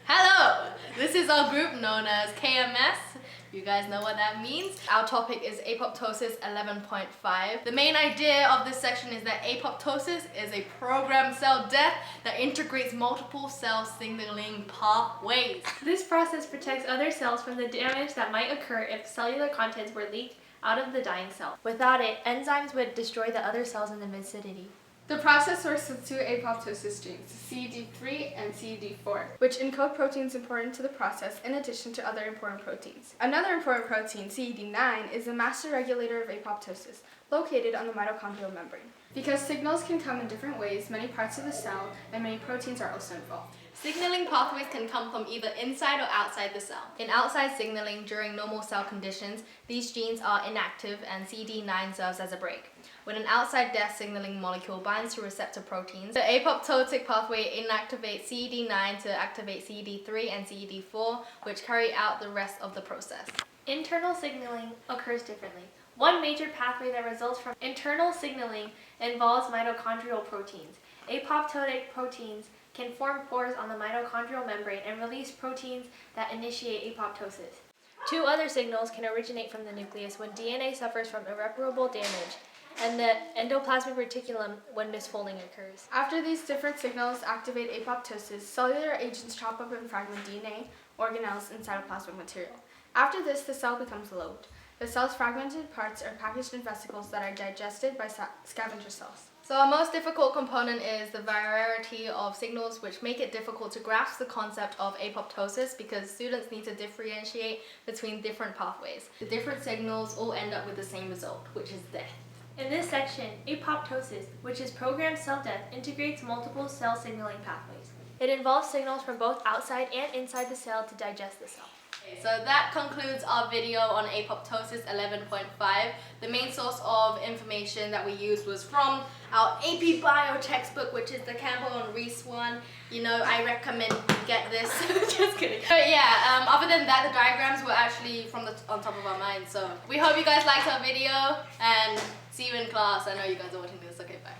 Hello! This is our group known as KMS. You guys know what that means. Our topic is Apoptosis 11.5. The main idea of this section is that apoptosis is a programmed cell death that integrates multiple cell signaling pathways. This process protects other cells from the damage that might occur if cellular contents were leaked out of the dying cell. Without it, enzymes would destroy the other cells in the vicinity. The process works with two apoptosis genes, CD3 and CD4, which encode proteins important to the process in addition to other important proteins. Another important protein, CD9, is the master regulator of apoptosis, located on the mitochondrial membrane. Because signals can come in different ways, many parts of the cell and many proteins are also involved. Signaling pathways can come from either inside or outside the cell. In outside signaling during normal cell conditions, these genes are inactive and CD9 serves as a brake. When an outside death signaling molecule binds to receptor proteins, the apoptotic pathway inactivates CD9 to activate CD3 and CD4, which carry out the rest of the process. Internal signaling occurs differently. One major pathway that results from internal signaling involves mitochondrial proteins. Apoptotic proteins can form pores on the mitochondrial membrane and release proteins that initiate apoptosis. Two other signals can originate from the nucleus when DNA suffers from irreparable damage, and the endoplasmic reticulum when misfolding occurs. After these different signals activate apoptosis, cellular agents chop up and fragment DNA, organelles, and cytoplasmic material. After this, the cell becomes lobed. The cell's fragmented parts are packaged in vesicles that are digested by scavenger cells. So our most difficult component is the variety of signals, which make it difficult to grasp the concept of apoptosis because students need to differentiate between different pathways. The different signals all end up with the same result, which is death. In this section, apoptosis, which is programmed cell death, integrates multiple cell signaling pathways. It involves signals from both outside and inside the cell to digest the cell. So that concludes our video on Apoptosis 11.5. The main source of information that we used was from our AP Bio textbook, which is the Campbell and Reese one. You know, I recommend you get this. Just kidding. But yeah, other than that, the diagrams were actually from on top of our minds. So we hope you guys liked our video and see you in class. I know you guys are watching this. Okay, bye.